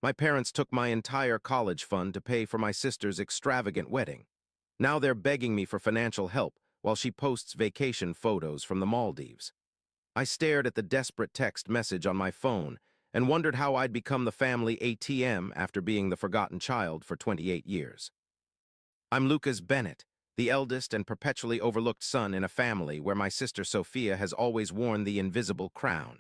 My parents took my entire college fund to pay for my sister's extravagant wedding. Now they're begging me for financial help while she posts vacation photos from the Maldives. I stared at the desperate text message on my phone and wondered how I'd become the family ATM after being the forgotten child for 28 years. I'm Lucas Bennett, the eldest and perpetually overlooked son in a family where my sister Sophia has always worn the invisible crown.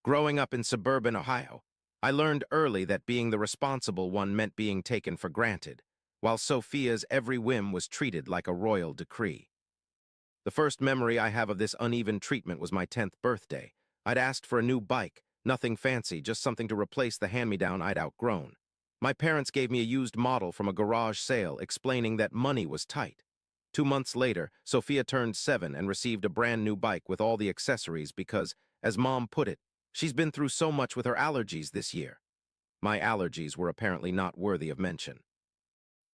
Growing up in suburban Ohio, I learned early that being the responsible one meant being taken for granted, while Sophia's every whim was treated like a royal decree. The first memory I have of this uneven treatment was my 10th birthday. I'd asked for a new bike, nothing fancy, just something to replace the hand-me-down I'd outgrown. My parents gave me a used model from a garage sale, explaining that money was tight. 2 months later, Sophia turned 7 and received a brand new bike with all the accessories because, as Mom put it, she's been through so much with her allergies this year. My allergies were apparently not worthy of mention.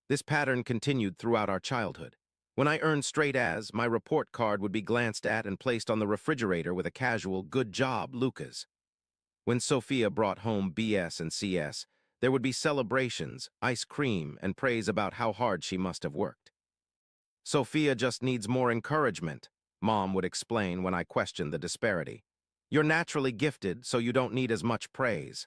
This pattern continued throughout our childhood. When I earned straight A's, my report card would be glanced at and placed on the refrigerator with a casual, "Good job, Lucas." When Sophia brought home BS and CS, there would be celebrations, ice cream, and praise about how hard she must have worked. "Sophia just needs more encouragement," Mom would explain when I questioned the disparity. "You're naturally gifted, so you don't need as much praise."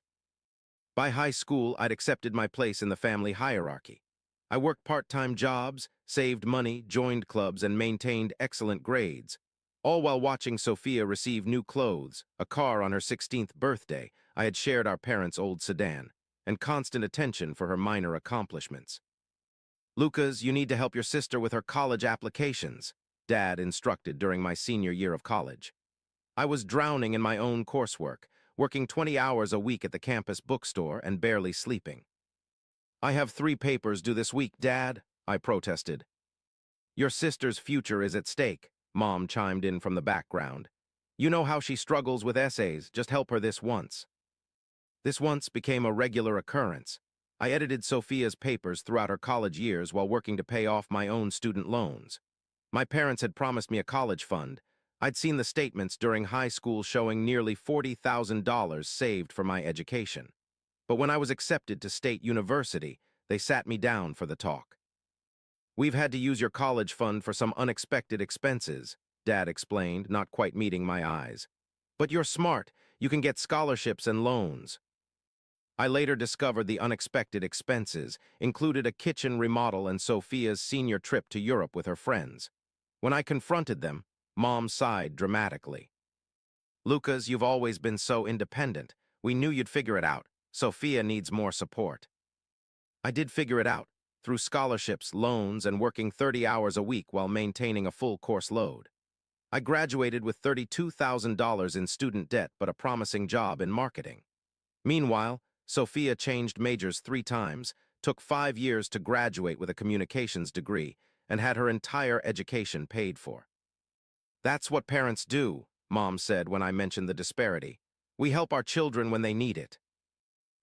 By high school, I'd accepted my place in the family hierarchy. I worked part-time jobs, saved money, joined clubs, and maintained excellent grades, all while watching Sophia receive new clothes, a car on her 16th birthday. I had shared our parents' old sedan, and constant attention for her minor accomplishments. "Lucas, you need to help your sister with her college applications," Dad instructed during my senior year of college. I was drowning in my own coursework, working 20 hours a week at the campus bookstore and barely sleeping. "I have 3 papers due this week, Dad," I protested. "Your sister's future is at stake," Mom chimed in from the background. "You know how she struggles with essays, just help her this once." This once became a regular occurrence. I edited Sophia's papers throughout her college years while working to pay off my own student loans. My parents had promised me a college fund. I'd seen the statements during high school showing nearly $40,000 saved for my education. But when I was accepted to State University, they sat me down for the talk. "We've had to use your college fund for some unexpected expenses," Dad explained, not quite meeting my eyes. "But you're smart. You can get scholarships and loans." I later discovered the unexpected expenses included a kitchen remodel and Sophia's senior trip to Europe with her friends. When I confronted them, Mom sighed dramatically. "Lucas, you've always been so independent. We knew you'd figure it out. Sophia needs more support." I did figure it out, through scholarships, loans, and working 30 hours a week while maintaining a full course load. I graduated with $32,000 in student debt but a promising job in marketing. Meanwhile, Sophia changed majors 3 times, took 5 years to graduate with a communications degree, and had her entire education paid for. "That's what parents do," Mom said when I mentioned the disparity. "We help our children when they need it."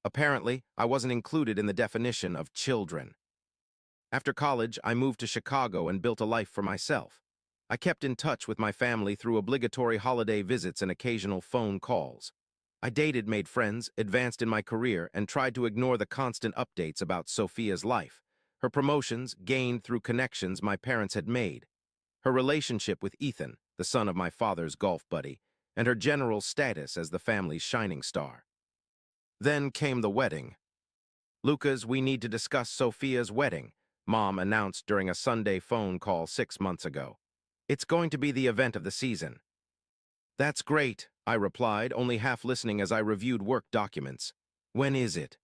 Apparently, I wasn't included in the definition of children. After college, I moved to Chicago and built a life for myself. I kept in touch with my family through obligatory holiday visits and occasional phone calls. I dated, made friends, advanced in my career, and tried to ignore the constant updates about Sophia's life. Her promotions, gained through connections my parents had made. Her relationship with Ethan, the son of my father's golf buddy, and her general status as the family's shining star. Then came the wedding. "Lucas, we need to discuss Sophia's wedding," Mom announced during a Sunday phone call 6 months ago. "It's going to be the event of the season." "That's great," I replied, only half listening as I reviewed work documents. "When is it?"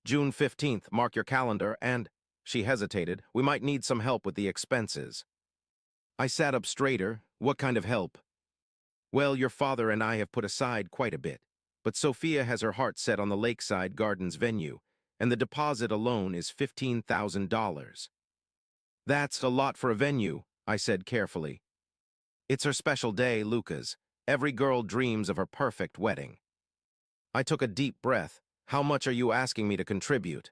"June 15th, mark your calendar, and—" She hesitated. "We might need some help with the expenses." I sat up straighter. "What kind of help?" "Well, your father and I have put aside quite a bit, but Sophia has her heart set on the Lakeside Gardens venue, and the deposit alone is $15,000. "That's a lot for a venue," I said carefully. "It's her special day, Lucas. Every girl dreams of her perfect wedding." I took a deep breath. "How much are you asking me to contribute?"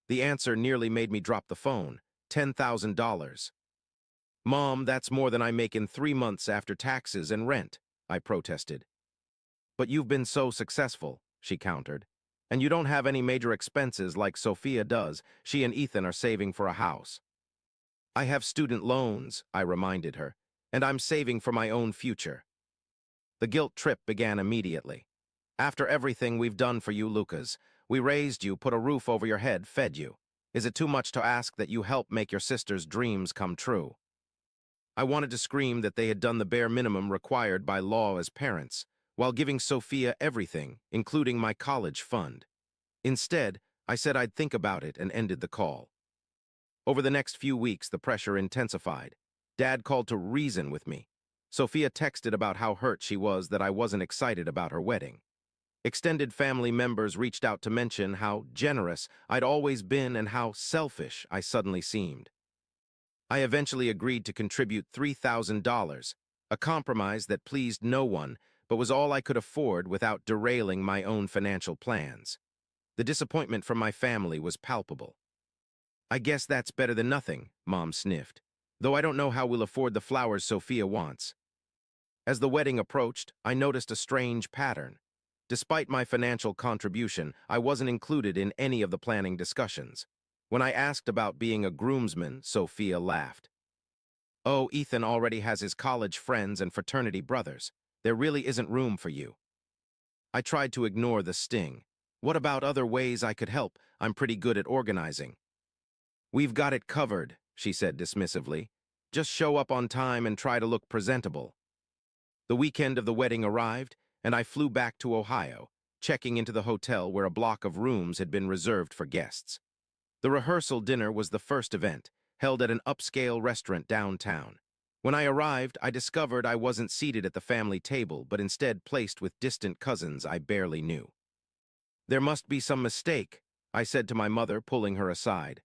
The answer nearly made me drop the phone. $10,000. "Mom, that's more than I make in 3 months after taxes and rent," I protested. "But you've been so successful," she countered. And you don't have any major expenses like Sophia does. She and Ethan are saving for a house. I have student loans, I reminded her, and I'm saving for my own future. The guilt trip began immediately. After everything we've done for you, Lucas, we raised you, put a roof over your head, fed you. Is it too much to ask that you help make your sister's dreams come true? I wanted to scream that they had done the bare minimum required by law as parents, while giving Sophia everything, including my college fund. Instead, I said I'd think about it and ended the call. Over the next few weeks, the pressure intensified. Dad called to reason with me. Sophia texted about how hurt she was that I wasn't excited about her wedding. Extended family members reached out to mention how generous I'd always been and how selfish I suddenly seemed. I eventually agreed to contribute $3,000, a compromise that pleased no one, but was all I could afford without derailing my own financial plans. The disappointment from my family was palpable. I guess that's better than nothing, Mom sniffed, though I don't know how we'll afford the flowers Sophia wants. As the wedding approached, I noticed a strange pattern. Despite my financial contribution, I wasn't included in any of the planning discussions. When I asked about being a groomsman, Sophia laughed. Oh, Ethan already has his college friends and fraternity brothers. There really isn't room for you. I tried to ignore the sting. What about other ways I could help? I'm pretty good at organizing. We've got it covered, she said dismissively. Just show up on time and try to look presentable. The weekend of the wedding arrived, and I flew back to Ohio, checking into the hotel where a block of rooms had been reserved for guests. The rehearsal dinner was the first event, held at an upscale restaurant downtown. When I arrived, I discovered I wasn't seated at the family table, but instead placed with distant cousins I barely knew. There must be some mistake, I said to my mother, pulling her aside.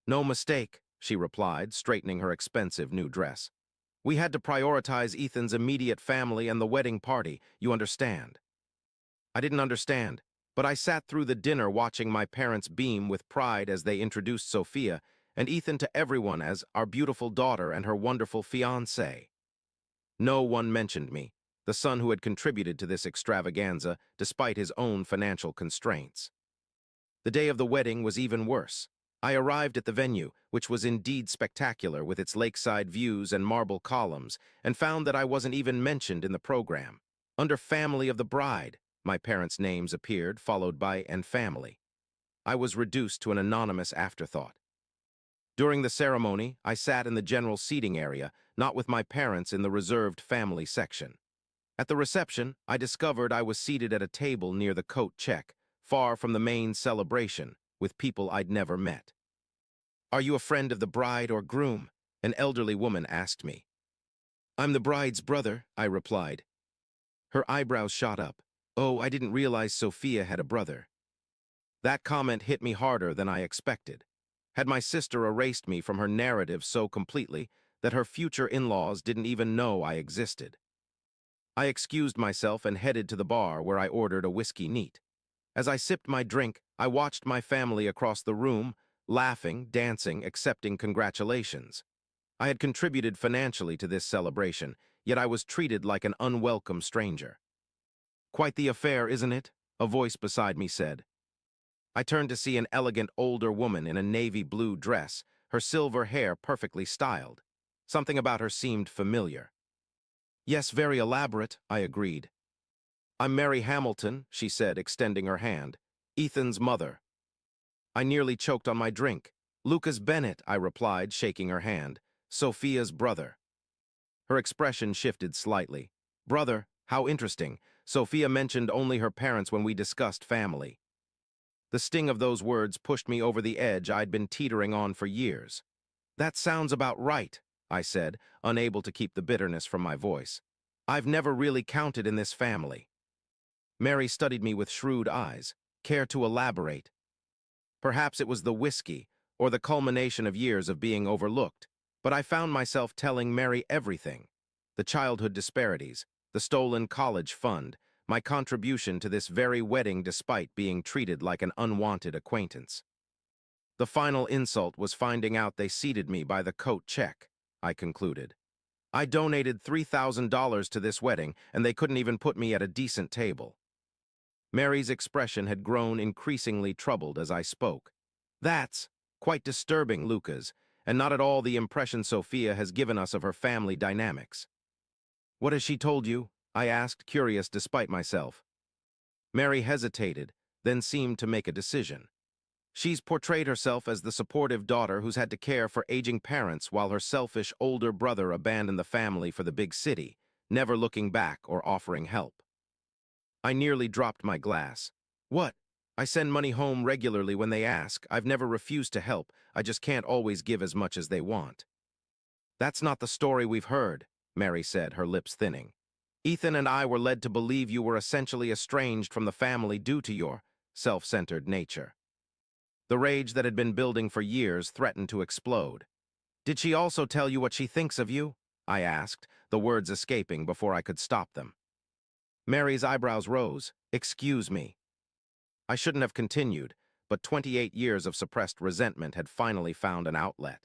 No mistake, she replied, straightening her expensive new dress. We had to prioritize Ethan's immediate family and the wedding party, you understand. I didn't understand, but I sat through the dinner watching my parents beam with pride as they introduced Sophia and Ethan to everyone as our beautiful daughter and her wonderful fiancé. No one mentioned me, the son who had contributed to this extravaganza despite his own financial constraints. The day of the wedding was even worse. I arrived at the venue, which was indeed spectacular with its lakeside views and marble columns, and found that I wasn't even mentioned in the program. Under Family of the Bride, my parents' names appeared, followed by and family. I was reduced to an anonymous afterthought. During the ceremony, I sat in the general seating area, not with my parents in the reserved family section. At the reception, I discovered I was seated at a table near the coat check, far from the main celebration, with people I'd never met. Are you a friend of the bride or groom? An elderly woman asked me. I'm the bride's brother, I replied. Her eyebrows shot up. Oh, I didn't realize Sophia had a brother. That comment hit me harder than I expected. Had my sister erased me from her narrative so completely that her future in-laws didn't even know I existed? I excused myself and headed to the bar where I ordered a whiskey neat. As I sipped my drink, I watched my family across the room, laughing, dancing, accepting congratulations. I had contributed financially to this celebration, yet I was treated like an unwelcome stranger. Quite the affair, isn't it? A voice beside me said. I turned to see an elegant older woman in a navy blue dress, her silver hair perfectly styled. Something about her seemed familiar. Yes, very elaborate, I agreed. I'm Mary Hamilton, she said, extending her hand. Ethan's mother. I nearly choked on my drink. Lucas Bennett, I replied, shaking her hand. Sophia's brother. Her expression shifted slightly. Brother, how interesting. Sophia mentioned only her parents when we discussed family. The sting of those words pushed me over the edge I'd been teetering on for years. That sounds about right, I said, unable to keep the bitterness from my voice. I've never really counted in this family. Mary studied me with shrewd eyes. Care to elaborate? Perhaps it was the whiskey, or the culmination of years of being overlooked, but I found myself telling Mary everything. The childhood disparities, the stolen college fund, my contribution to this very wedding despite being treated like an unwanted acquaintance. The final insult was finding out they seated me by the coat check, I concluded. I donated $3,000 to this wedding, and they couldn't even put me at a decent table. Mary's expression had grown increasingly troubled as I spoke. That's quite disturbing, Lucas, and not at all the impression Sophia has given us of her family dynamics. What has she told you? I asked, curious despite myself. Mary hesitated, then seemed to make a decision. She's portrayed herself as the supportive daughter who's had to care for aging parents while her selfish older brother abandoned the family for the big city, never looking back or offering help. I nearly dropped my glass. What? I send money home regularly when they ask. I've never refused to help. I just can't always give as much as they want. That's not the story we've heard, Mary said, her lips thinning. Ethan and I were led to believe you were essentially estranged from the family due to your self-centered nature. The rage that had been building for years threatened to explode. Did she also tell you what she thinks of you? I asked, the words escaping before I could stop them. Mary's eyebrows rose. Excuse me. I shouldn't have continued, but 28 years of suppressed resentment had finally found an outlet.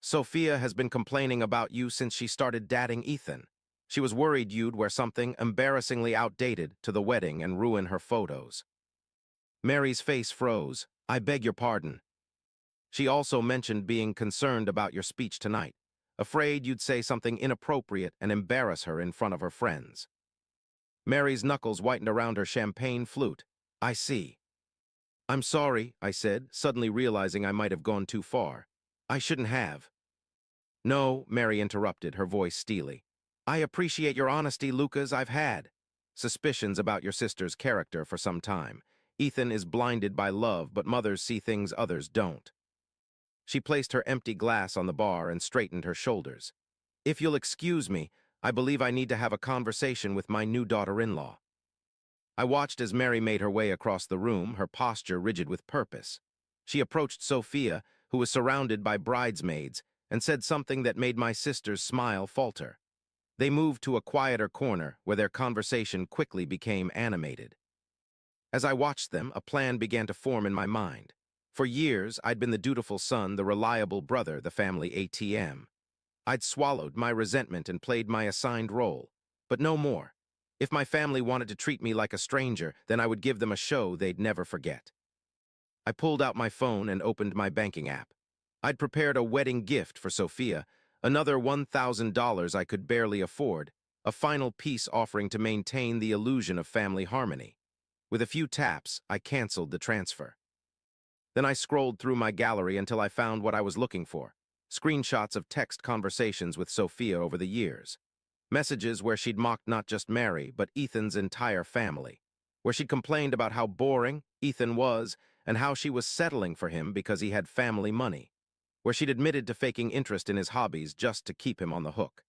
Sophia has been complaining about you since she started dating Ethan. She was worried you'd wear something embarrassingly outdated to the wedding and ruin her photos. Mary's face froze. I beg your pardon. She also mentioned being concerned about your speech tonight, afraid you'd say something inappropriate and embarrass her in front of her friends. Mary's knuckles whitened around her champagne flute. I see. I'm sorry, I said, suddenly realizing I might have gone too far. I shouldn't have. No, Mary interrupted, her voice steely. I appreciate your honesty, Lucas. I've had suspicions about your sister's character for some time. Ethan is blinded by love, but mothers see things others don't. She placed her empty glass on the bar and straightened her shoulders. If you'll excuse me, I believe I need to have a conversation with my new daughter-in-law. I watched as Mary made her way across the room, her posture rigid with purpose. She approached Sophia, who was surrounded by bridesmaids, and said something that made my sister's smile falter. They moved to a quieter corner where their conversation quickly became animated. As I watched them, a plan began to form in my mind. For years, I'd been the dutiful son, the reliable brother, the family ATM. I'd swallowed my resentment and played my assigned role, but no more. If my family wanted to treat me like a stranger, then I would give them a show they'd never forget. I pulled out my phone and opened my banking app. I'd prepared a wedding gift for Sophia, another $1,000 I could barely afford, a final piece offering to maintain the illusion of family harmony. With a few taps, I canceled the transfer. Then I scrolled through my gallery until I found what I was looking for, screenshots of text conversations with Sophia over the years. Messages where she'd mocked not just Mary, but Ethan's entire family, where she complained about how boring Ethan was and how she was settling for him because he had family money, where she'd admitted to faking interest in his hobbies just to keep him on the hook.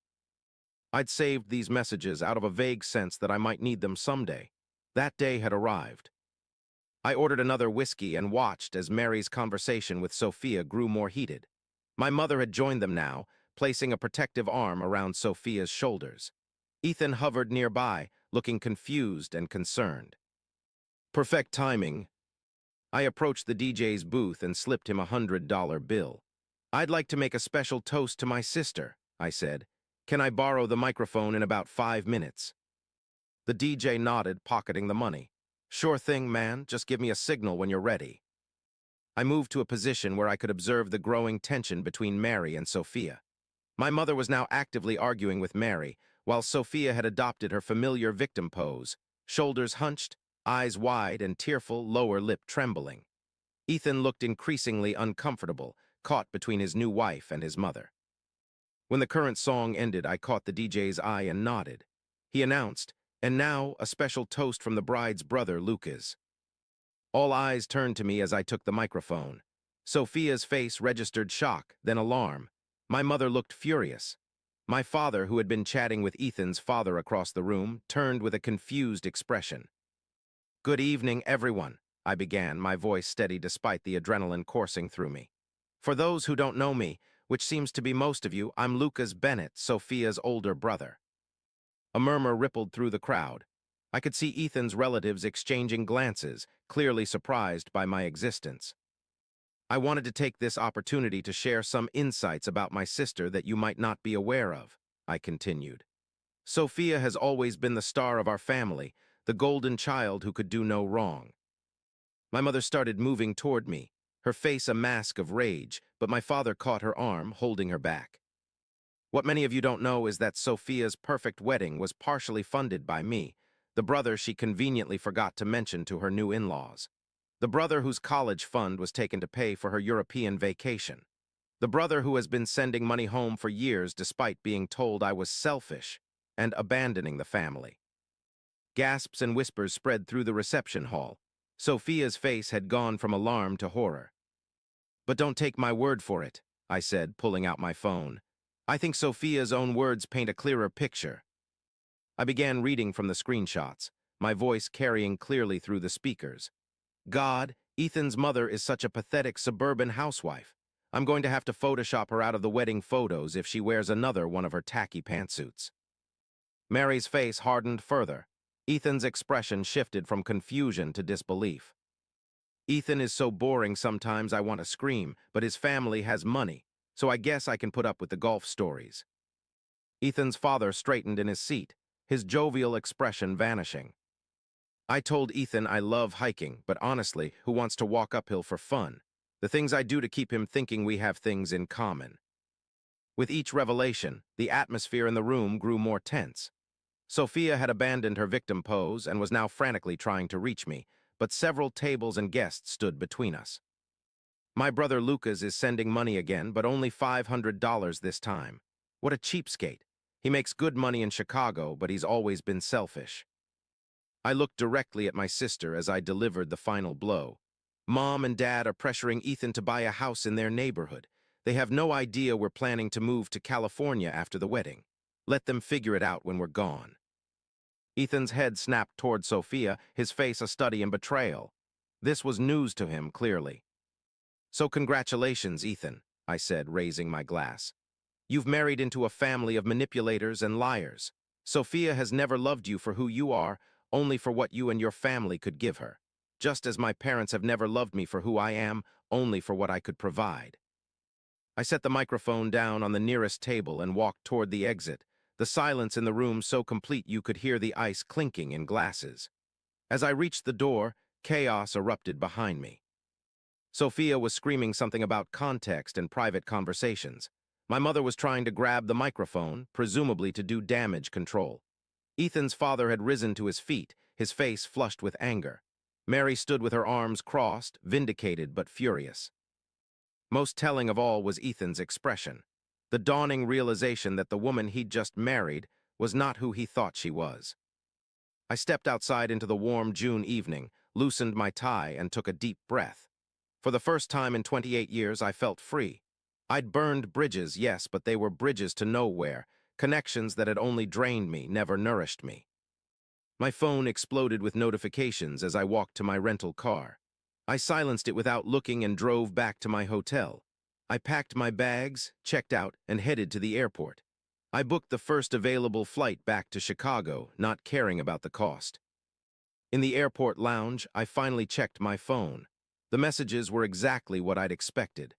I'd saved these messages out of a vague sense that I might need them someday. That day had arrived. I ordered another whiskey and watched as Mary's conversation with Sophia grew more heated. My mother had joined them now, placing a protective arm around Sophia's shoulders. Ethan hovered nearby, looking confused and concerned. Perfect timing. I approached the DJ's booth and slipped him $100 bill. I'd like to make a special toast to my sister, I said. Can I borrow the microphone in about 5 minutes? The DJ nodded, pocketing the money. Sure thing, man. Just give me a signal when you're ready. I moved to a position where I could observe the growing tension between Mary and Sophia. My mother was now actively arguing with Mary, while Sophia had adopted her familiar victim pose, shoulders hunched, eyes wide and tearful, lower lip trembling. Ethan looked increasingly uncomfortable, caught between his new wife and his mother. When the current song ended, I caught the DJ's eye and nodded. He announced, and now a special toast from the bride's brother, Lucas. All eyes turned to me as I took the microphone. Sophia's face registered shock, then alarm. My mother looked furious. My father, who had been chatting with Ethan's father across the room, turned with a confused expression. Good evening, everyone, I began, my voice steady despite the adrenaline coursing through me. For those who don't know me, which seems to be most of you, I'm Lucas Bennett, Sophia's older brother. A murmur rippled through the crowd. I could see Ethan's relatives exchanging glances, clearly surprised by my existence. I wanted to take this opportunity to share some insights about my sister that you might not be aware of, I continued. Sophia has always been the star of our family, the golden child who could do no wrong. My mother started moving toward me, her face a mask of rage, but my father caught her arm, holding her back. What many of you don't know is that Sophia's perfect wedding was partially funded by me, the brother she conveniently forgot to mention to her new in-laws. The brother whose college fund was taken to pay for her European vacation. The brother who has been sending money home for years despite being told I was selfish and abandoning the family. Gasps and whispers spread through the reception hall. Sophia's face had gone from alarm to horror. "But don't take my word for it," I said, pulling out my phone. "I think Sophia's own words paint a clearer picture." I began reading from the screenshots, my voice carrying clearly through the speakers. "God, Ethan's mother is such a pathetic suburban housewife. I'm going to have to Photoshop her out of the wedding photos if she wears another one of her tacky pantsuits." Mary's face hardened further. Ethan's expression shifted from confusion to disbelief. "Ethan is so boring sometimes I want to scream, but his family has money, so I guess I can put up with the golf stories." Ethan's father straightened in his seat, his jovial expression vanishing. "I told Ethan I love hiking, but honestly, who wants to walk uphill for fun? The things I do to keep him thinking we have things in common." With each revelation, the atmosphere in the room grew more tense. Sophia had abandoned her victim pose and was now frantically trying to reach me, but several tables and guests stood between us. "My brother Lucas is sending money again, but only $500 this time. What a cheapskate. He makes good money in Chicago, but he's always been selfish." I looked directly at my sister as I delivered the final blow. "Mom and Dad are pressuring Ethan to buy a house in their neighborhood. They have no idea we're planning to move to California after the wedding. Let them figure it out when we're gone." Ethan's head snapped toward Sophia, his face a study in betrayal. This was news to him, clearly. "So congratulations, Ethan," I said, raising my glass. "You've married into a family of manipulators and liars. Sophia has never loved you for who you are, only for what you and your family could give her. Just as my parents have never loved me for who I am, only for what I could provide." I set the microphone down on the nearest table and walked toward the exit, the silence in the room so complete you could hear the ice clinking in glasses. As I reached the door, chaos erupted behind me. Sophia was screaming something about context and private conversations. My mother was trying to grab the microphone, presumably to do damage control. Ethan's father had risen to his feet, his face flushed with anger. Mary stood with her arms crossed, vindicated but furious. Most telling of all was Ethan's expression, the dawning realization that the woman he'd just married was not who he thought she was. I stepped outside into the warm June evening, loosened my tie, and took a deep breath. For the first time in 28 years, I felt free. I'd burned bridges, yes, but they were bridges to nowhere, connections that had only drained me, never nourished me. My phone exploded with notifications as I walked to my rental car. I silenced it without looking and drove back to my hotel. I packed my bags, checked out, and headed to the airport. I booked the first available flight back to Chicago, not caring about the cost. In the airport lounge, I finally checked my phone. The messages were exactly what I'd expected.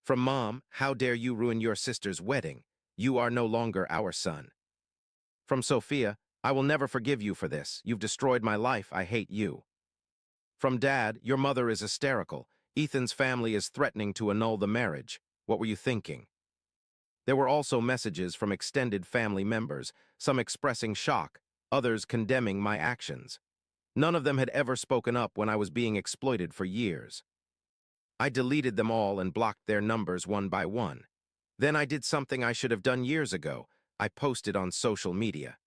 From Mom, "How dare you ruin your sister's wedding? You are no longer our son." From Sophia, "I will never forgive you for this. You've destroyed my life. I hate you." From Dad, "Your mother is hysterical. Ethan's family is threatening to annul the marriage. What were you thinking?" There were also messages from extended family members, some expressing shock, others condemning my actions. None of them had ever spoken up when I was being exploited for years. I deleted them all and blocked their numbers one by one. Then I did something I should have done years ago. I posted on social media.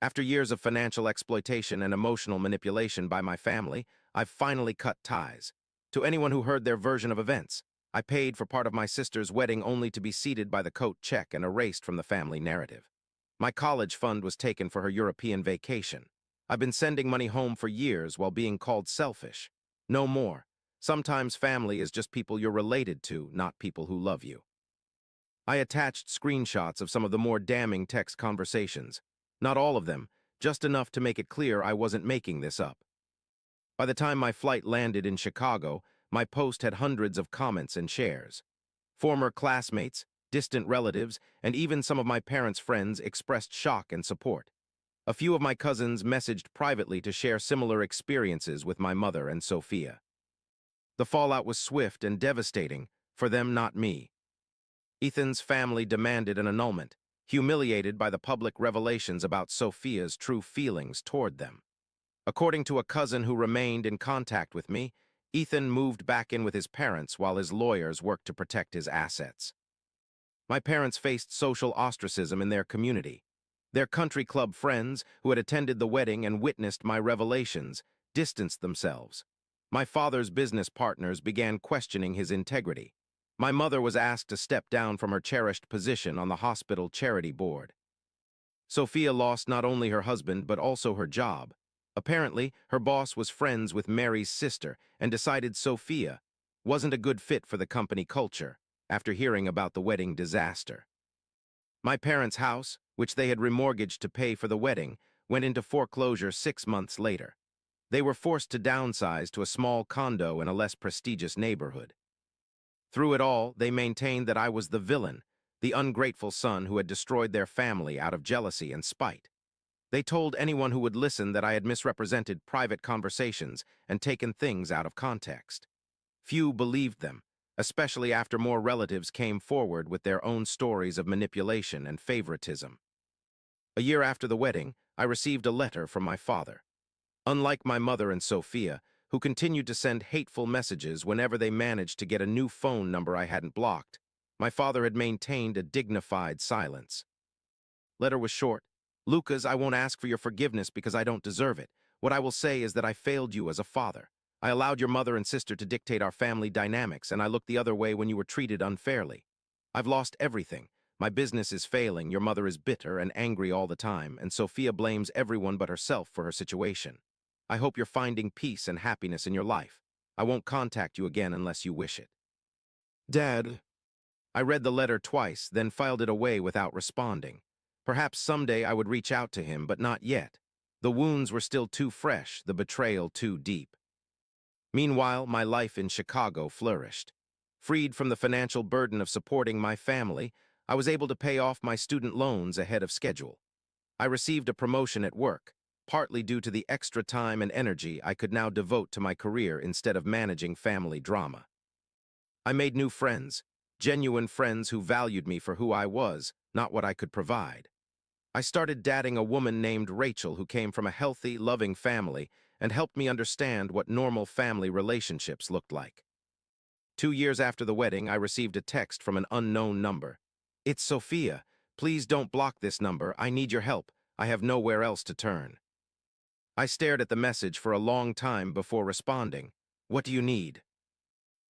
After years of financial exploitation and emotional manipulation by my family, I've finally cut ties. To anyone who heard their version of events, I paid for part of my sister's wedding only to be seated by the coat check and erased from the family narrative. My college fund was taken for her European vacation. I've been sending money home for years while being called selfish. No more. Sometimes family is just people you're related to, not people who love you. I attached screenshots of some of the more damning text conversations. Not all of them, just enough to make it clear I wasn't making this up. By the time my flight landed in Chicago, my post had hundreds of comments and shares. Former classmates, distant relatives, and even some of my parents' friends expressed shock and support. A few of my cousins messaged privately to share similar experiences with my mother and Sophia. The fallout was swift and devastating, for them, not me. Ethan's family demanded an annulment, humiliated by the public revelations about Sophia's true feelings toward them. According to a cousin who remained in contact with me, Ethan moved back in with his parents while his lawyers worked to protect his assets. My parents faced social ostracism in their community. Their country club friends, who had attended the wedding and witnessed my revelations, distanced themselves. My father's business partners began questioning his integrity. My mother was asked to step down from her cherished position on the hospital charity board. Sophia lost not only her husband but also her job. Apparently, her boss was friends with Mary's sister and decided Sophia wasn't a good fit for the company culture after hearing about the wedding disaster. My parents' house, which they had remortgaged to pay for the wedding, went into foreclosure 6 months later. They were forced to downsize to a small condo in a less prestigious neighborhood. Through it all, they maintained that I was the villain, the ungrateful son who had destroyed their family out of jealousy and spite. They told anyone who would listen that I had misrepresented private conversations and taken things out of context. Few believed them, especially after more relatives came forward with their own stories of manipulation and favoritism. A year after the wedding, I received a letter from my father. Unlike my mother and Sophia, who continued to send hateful messages whenever they managed to get a new phone number I hadn't blocked, my father had maintained a dignified silence. Letter was short. Lucas, I won't ask for your forgiveness because I don't deserve it. What I will say is that I failed you as a father. I allowed your mother and sister to dictate our family dynamics, and I looked the other way when you were treated unfairly. I've lost everything. My business is failing, your mother is bitter and angry all the time, and Sophia blames everyone but herself for her situation. I hope you're finding peace and happiness in your life. I won't contact you again unless you wish it. Dad. I read the letter twice, then filed it away without responding. Perhaps someday I would reach out to him, but not yet. The wounds were still too fresh, the betrayal too deep. Meanwhile, my life in Chicago flourished. Freed from the financial burden of supporting my family, I was able to pay off my student loans ahead of schedule. I received a promotion at work, partly due to the extra time and energy I could now devote to my career instead of managing family drama. I made new friends, genuine friends who valued me for who I was, not what I could provide. I started dating a woman named Rachel who came from a healthy, loving family and helped me understand what normal family relationships looked like. 2 years after the wedding, I received a text from an unknown number. It's Sophia. Please don't block this number. I need your help. I have nowhere else to turn. I stared at the message for a long time before responding. What do you need?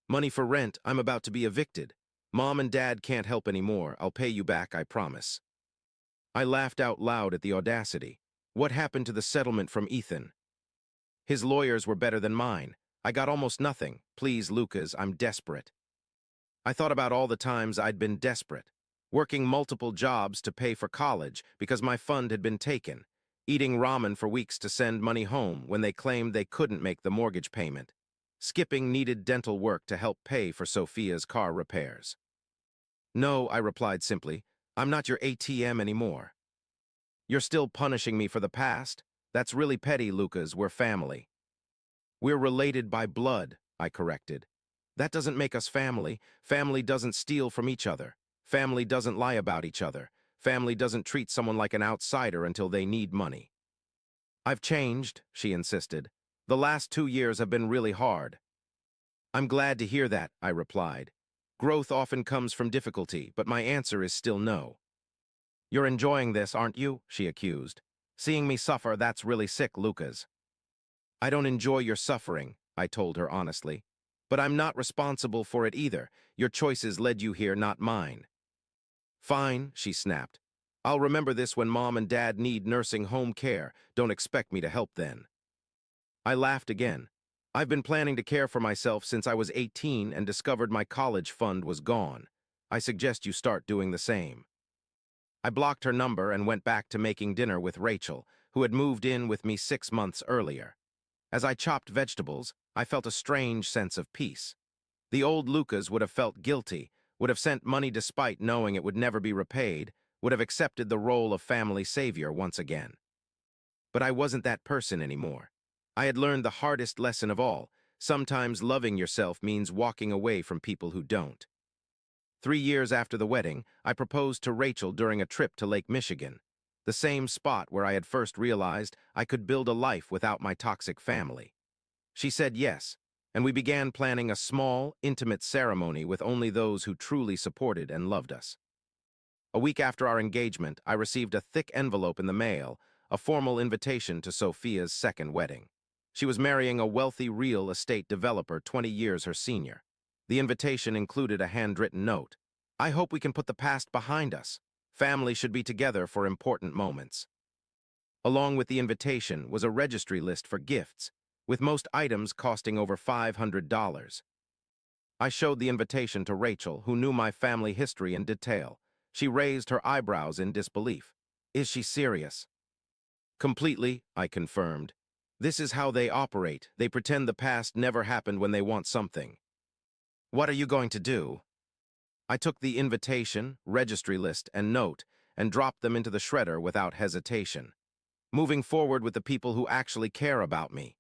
Money for rent. I'm about to be evicted. Mom and Dad can't help anymore. I'll pay you back, I promise. I laughed out loud at the audacity. What happened to the settlement from Ethan? His lawyers were better than mine. I got almost nothing. Please, Lucas, I'm desperate. I thought about all the times I'd been desperate. Working multiple jobs to pay for college because my fund had been taken. Eating ramen for weeks to send money home when they claimed they couldn't make the mortgage payment. Skipping needed dental work to help pay for Sophia's car repairs. No, I replied simply, I'm not your ATM anymore. You're still punishing me for the past? That's really petty, Lucas. We're family. We're related by blood, I corrected. That doesn't make us family. Family doesn't steal from each other. Family doesn't lie about each other. Family doesn't treat someone like an outsider until they need money. I've changed, she insisted. The last 2 years have been really hard. I'm glad to hear that, I replied. Growth often comes from difficulty, but my answer is still no. You're enjoying this, aren't you? She accused. Seeing me suffer, that's really sick, Lucas. I don't enjoy your suffering, I told her honestly. But I'm not responsible for it either. Your choices led you here, not mine. Fine, she snapped. I'll remember this when Mom and Dad need nursing home care. Don't expect me to help then. I laughed again. I've been planning to care for myself since I was 18 and discovered my college fund was gone. I suggest you start doing the same. I blocked her number and went back to making dinner with Rachel, who had moved in with me 6 months earlier. As I chopped vegetables, I felt a strange sense of peace. The old Lucas would have felt guilty, would have sent money despite knowing it would never be repaid, would have accepted the role of family savior once again. But I wasn't that person anymore. I had learned the hardest lesson of all. Sometimes loving yourself means walking away from people who don't. 3 years after the wedding, I proposed to Rachel during a trip to Lake Michigan, the same spot where I had first realized I could build a life without my toxic family. She said yes, and we began planning a small, intimate ceremony with only those who truly supported and loved us. A week after our engagement, I received a thick envelope in the mail, a formal invitation to Sophia's second wedding. She was marrying a wealthy real estate developer 20 years her senior. The invitation included a handwritten note. I hope we can put the past behind us. Family should be together for important moments. Along with the invitation was a registry list for gifts, with most items costing over $500. I showed the invitation to Rachel, who knew my family history in detail. She raised her eyebrows in disbelief. Is she serious? Completely, I confirmed. This is how they operate. They pretend the past never happened when they want something. What are you going to do? I took the invitation, registry list, and note and dropped them into the shredder without hesitation, moving forward with the people who actually care about me.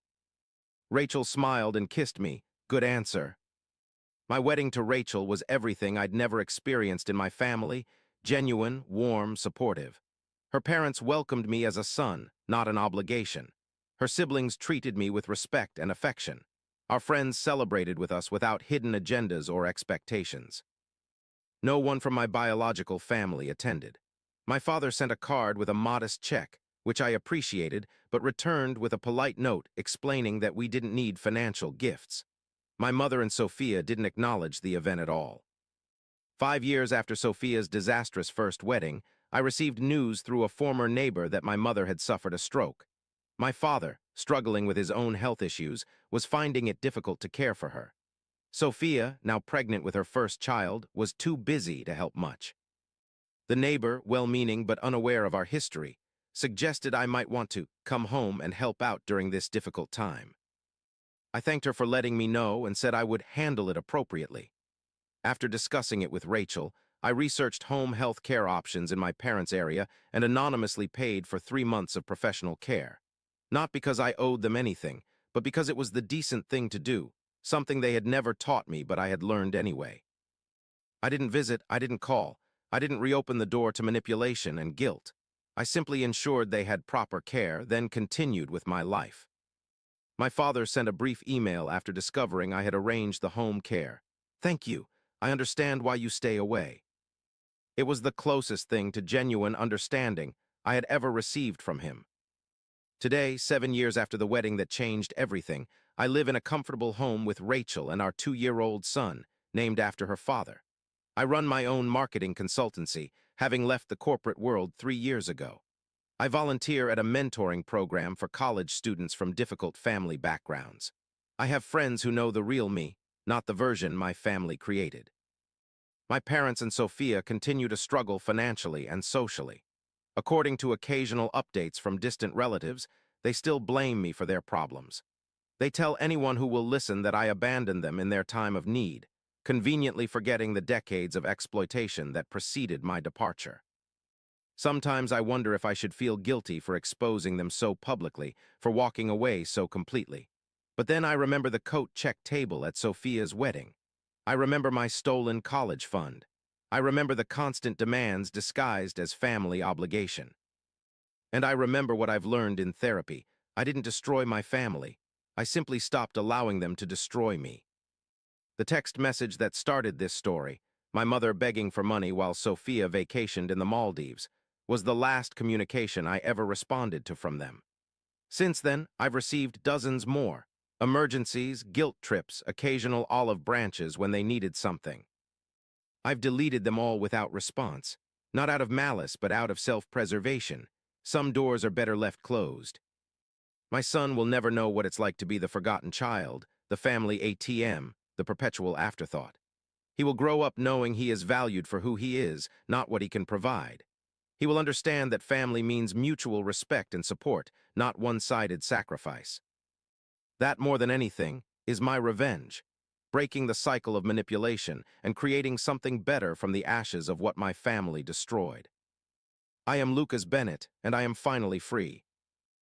Rachel smiled and kissed me. Good answer. My wedding to Rachel was everything I'd never experienced in my family, genuine, warm, supportive. Her parents welcomed me as a son, not an obligation. Her siblings treated me with respect and affection. Our friends celebrated with us without hidden agendas or expectations. No one from my biological family attended. My father sent a card with a modest check, which I appreciated, but returned with a polite note explaining that we didn't need financial gifts. My mother and Sophia didn't acknowledge the event at all. 5 years after Sophia's disastrous first wedding, I received news through a former neighbor that my mother had suffered a stroke. My father, struggling with his own health issues, was finding it difficult to care for her. Sophia, now pregnant with her first child, was too busy to help much. The neighbor, well-meaning but unaware of our history, suggested I might want to come home and help out during this difficult time. I thanked her for letting me know and said I would handle it appropriately. After discussing it with Rachel, I researched home health care options in my parents' area and anonymously paid for 3 months of professional care. Not because I owed them anything, but because it was the decent thing to do, something they had never taught me but I had learned anyway. I didn't visit, I didn't call, I didn't reopen the door to manipulation and guilt. I simply ensured they had proper care, then continued with my life. My father sent a brief email after discovering I had arranged the home care. Thank you. I understand why you stay away. It was the closest thing to genuine understanding I had ever received from him. Today, 7 years after the wedding that changed everything, I live in a comfortable home with Rachel and our 2-year-old son, named after her father. I run my own marketing consultancy, having left the corporate world 3 years ago. I volunteer at a mentoring program for college students from difficult family backgrounds. I have friends who know the real me, not the version my family created. My parents and Sophia continue to struggle financially and socially. According to occasional updates from distant relatives, they still blame me for their problems. They tell anyone who will listen that I abandoned them in their time of need, conveniently forgetting the decades of exploitation that preceded my departure. Sometimes I wonder if I should feel guilty for exposing them so publicly, for walking away so completely. But then I remember the coat check table at Sophia's wedding. I remember my stolen college fund. I remember the constant demands disguised as family obligation. And I remember what I've learned in therapy. I didn't destroy my family. I simply stopped allowing them to destroy me. The text message that started this story, my mother begging for money while Sophia vacationed in the Maldives, was the last communication I ever responded to from them. Since then, I've received dozens more. Emergencies, guilt trips, occasional olive branches when they needed something. I've deleted them all without response, not out of malice but out of self-preservation. Some doors are better left closed. My son will never know what it's like to be the forgotten child, the family ATM, the perpetual afterthought. He will grow up knowing he is valued for who he is, not what he can provide. He will understand that family means mutual respect and support, not one-sided sacrifice. That, more than anything, is my revenge, breaking the cycle of manipulation and creating something better from the ashes of what my family destroyed. I am Lucas Bennett, and I am finally free.